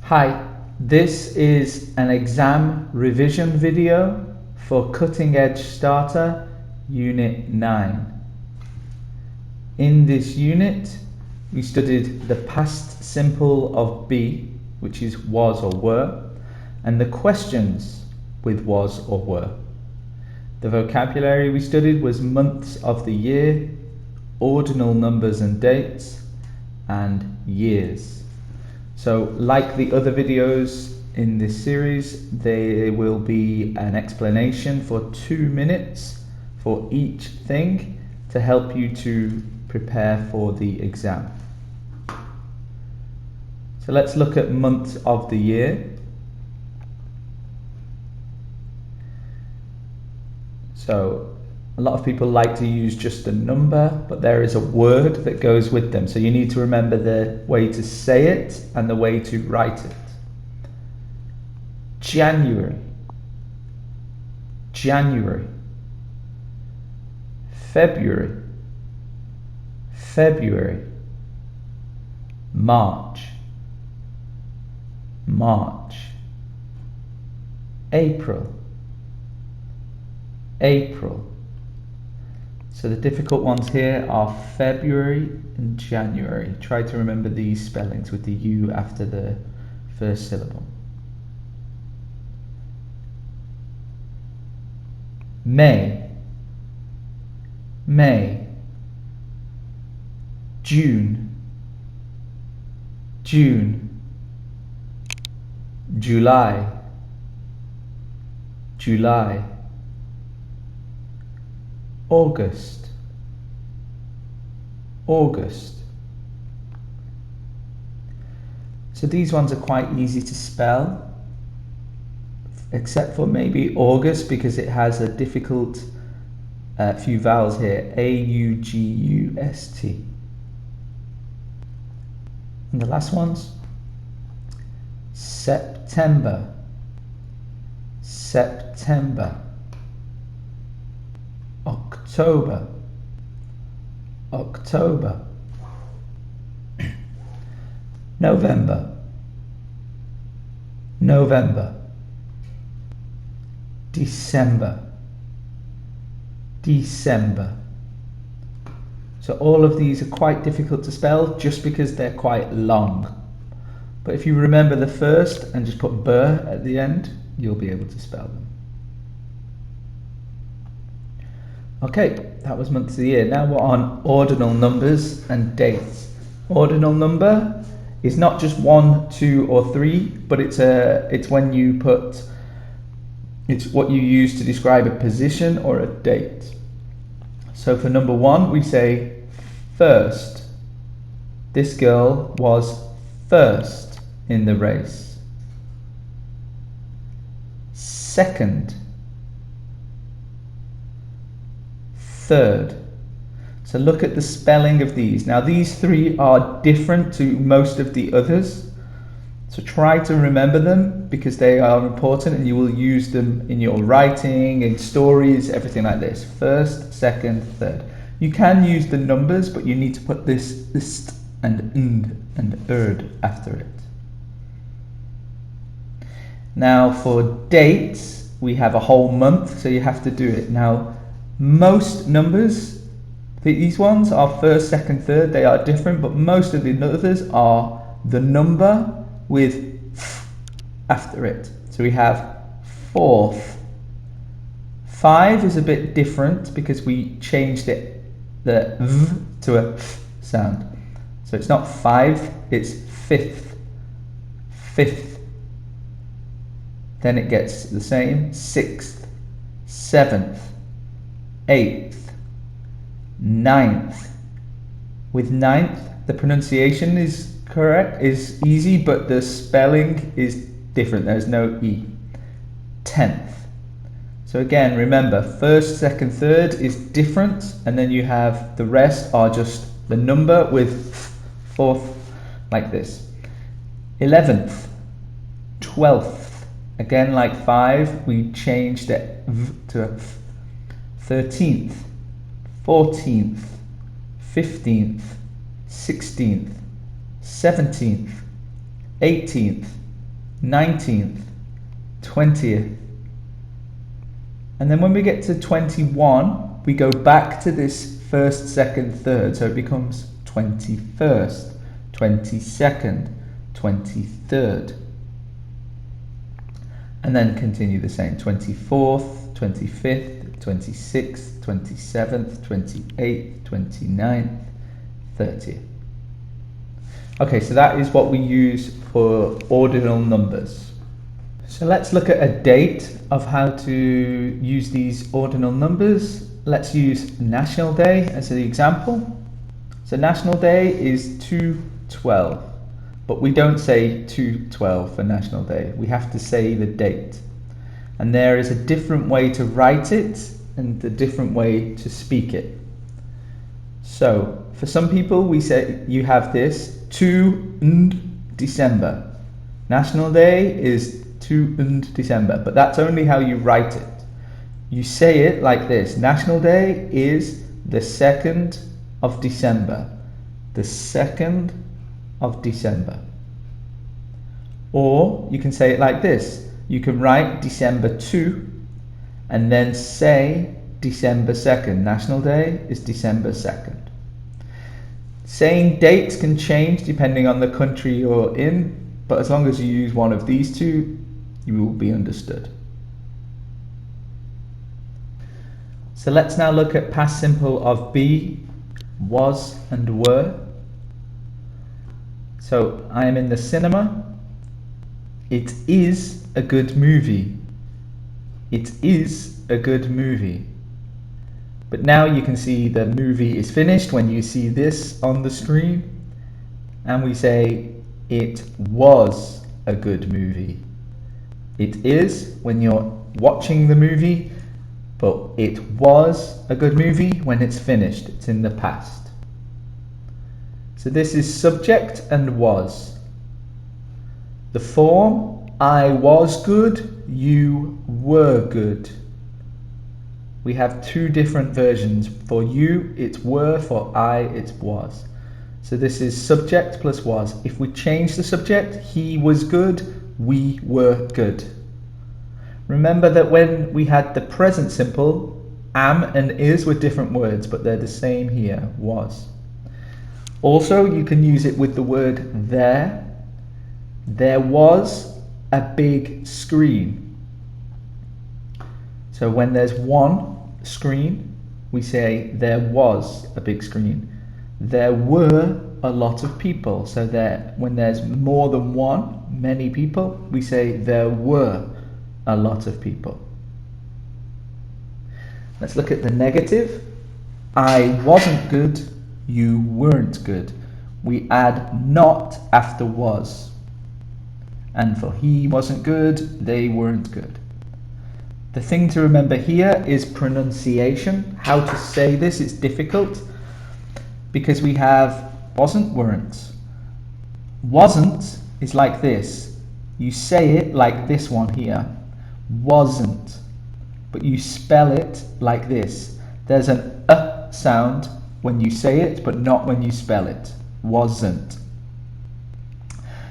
Hi, this is an exam revision video for Cutting Edge Starter Unit 9. In this unit, we studied the past simple of be, which is was or were, and the questions with was or were. The vocabulary we studied was months of the year, ordinal numbers and dates, and years. So like the other videos in this series, there will be an explanation for 2 minutes for each thing to help you to prepare for the exam. So let's look at months of the year. So a lot of people like to use just the number, but there is a word that goes with them. So you need to remember the way to say it and the way to write it. January, January. February, February. March, March. April, April. So the difficult ones here are February and January. Try to remember these spellings with the U after the first syllable. May, May. June, June. July, July. August, August. So these ones are quite easy to spell, except for maybe August, because it has a difficult few vowels here, A-U-G-U-S-T. And the last ones, September, September. October, October. November, November. December, December. So all of these are quite difficult to spell just because they're quite long. But if you remember the first and just put "ber" at the end, you'll be able to spell them. Okay, that was months of the year. Now we're on ordinal numbers and dates. Ordinal number is not just 1, 2, or 3, but it's when you put, it's what you use to describe a position or a date. So for number 1, we say first. This girl was first in the race. Second. Third. So look at the spelling of these. Now these three are different to most of the others. So try to remember them because they are important and you will use them in your writing, in stories, everything like this. First, second, third. You can use the numbers, but you need to put this and and erd after it. Now for dates, we have a whole month, so you have to do it. Now most numbers, these ones are first, second, third, they are different, but most of the others are the number with after it. So we have fourth. 5 is a bit different because we changed it, the v to a f sound. So it's not 5, it's fifth. Fifth. Then it gets the same, 6th, 7th, 8th, 9th. With 9th, the pronunciation is correct, is easy, but the spelling is different. There's no E. 10th. So again, remember, first, second, third is different, and then you have the rest are just the number with fourth, like this. 11th, 12th. Again, like 5, we changed it v to a f. 13th, 14th, 15th, 16th, 17th, 18th, 19th, 20th. And then when we get to 21, we go back to this first, second, third, so it becomes 21st, 22nd, 23rd. And then continue the same, 24th, 25th, 26th, 27th, 28th, 29th, 30th. Okay, so that is what we use for ordinal numbers. So let's look at a date of how to use these ordinal numbers. Let's use National Day as an example. So National Day is 2/12, but we don't say 2/12 for National Day. We have to say the date. And there is a different way to write it and a different way to speak it. So for some people, we say you have this 2 December. National Day is 2 December, but that's only how you write it. You say it like this: National Day is the 2nd of December. The 2nd of December. Or you can say it like this. You can write December 2 and then say December 2nd. National Day is December 2nd. Saying dates can change depending on the country you're in, but as long as you use one of these two, you will be understood. So let's now look at past simple of be, was and were. So I am in the cinema. It is a good movie. It is a good movie. But now you can see the movie is finished when you see this on the screen. And we say it was a good movie. It is when you're watching the movie, but it was a good movie when it's finished. It's in the past. So this is subject and was. The form, I was good, you were good. We have two different versions. For you, it's were. For I, it's was. So this is subject plus was. If we change the subject, he was good, we were good. Remember that when we had the present simple, am and is were different words, but they're the same here, was. Also, you can use it with the word there. There was a big screen. So when there's one screen, we say there was a big screen. There were a lot of people. So when there's more than one, many people, we say there were a lot of people. Let's look at the negative. I wasn't good, you weren't good. We add not after was. And for he wasn't good, they weren't good. The thing to remember here is pronunciation. How to say this is difficult because we have wasn't, weren't. Wasn't is like this. You say it like this one here. Wasn't. But you spell it like this. There's an sound when you say it, but not when you spell it. Wasn't.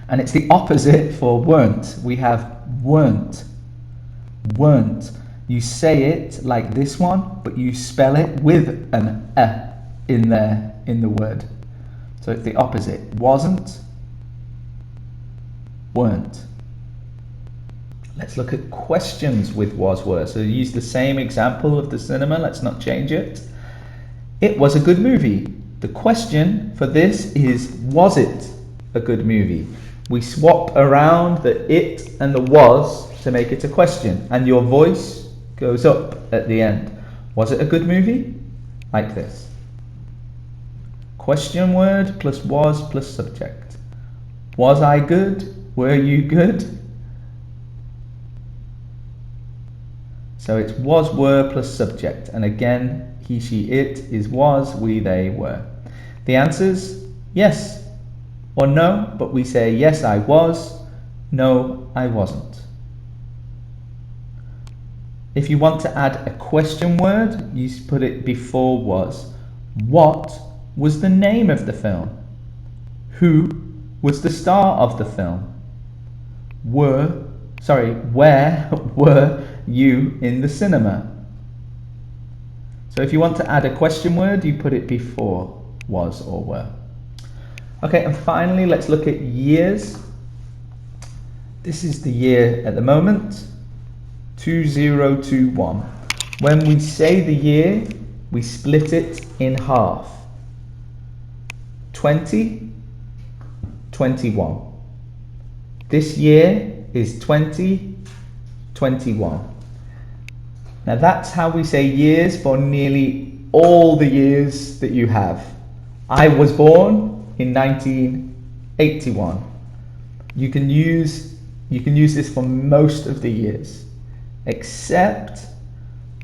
And it's the opposite for weren't. We have weren't. Weren't. You say it like this one, but you spell it with an in there in the word. So it's the opposite. Wasn't. Weren't. Let's look at questions with was, were. So use the same example of the cinema. Let's not change it. It was a good movie. The question for this is, was it a good movie? We swap around the it and the was to make it a question, and your voice goes up at the end. Was it a good movie? Like this. Question word plus was plus subject. Was I good? Were you good? So it's was, were plus subject, and again he, she, it is was, we, they, were. The answers, yes or no, but we say yes I was, no I wasn't. If you want to add a question word, you put it before was. What was the name of the film? Who was the star of the film? where were you in the cinema? So if you want to add a question word, you put it before was or were. Okay, and finally, let's look at years. This is the year at the moment, 2021. When we say the year, we split it in half. 20, 21. This year is 2021. Now that's how we say years for nearly all the years that you have. I was born in 1981. You can use this for most of the years, except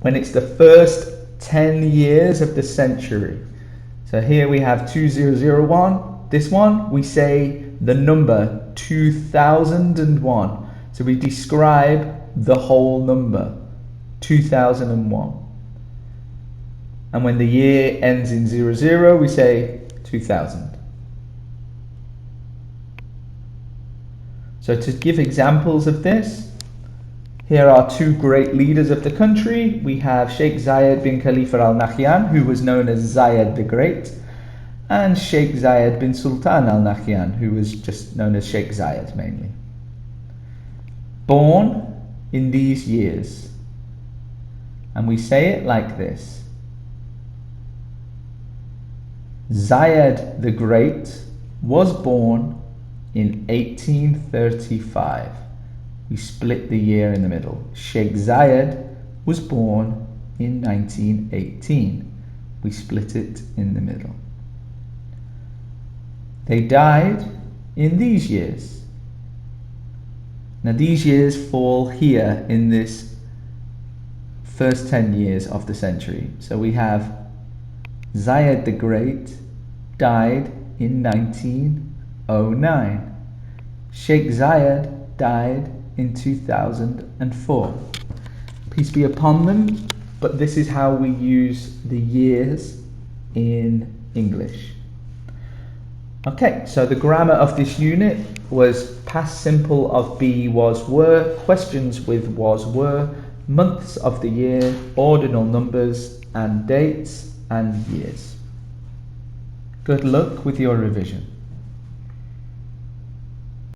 when it's the first 10 years of the century. So here we have 2001. This one, we say the number 2001. So we describe the whole number, 2001. And when the year ends in 00, we say 2000. So to give examples of this, here are two great leaders of the country. We have Sheikh Zayed bin Khalifa Al Nahyan, who was known as Zayed the Great, and Sheikh Zayed bin Sultan Al Nahyan, who was just known as Sheikh Zayed mainly. Born in these years. And we say it like this. Zayed the Great was born in 1835. We split the year in the middle. Sheikh Zayed was born in 1918. We split it in the middle. They died in these years. Now these years fall here in this first 10 years of the century. So we have Zayed the Great died in 1909. Sheikh Zayed died in 2004. Peace be upon them, but this is how we use the years in English. Okay, so the grammar of this unit was past simple of be, was, were, questions with was, were, months of the year, ordinal numbers, and dates and years. Good luck with your revision.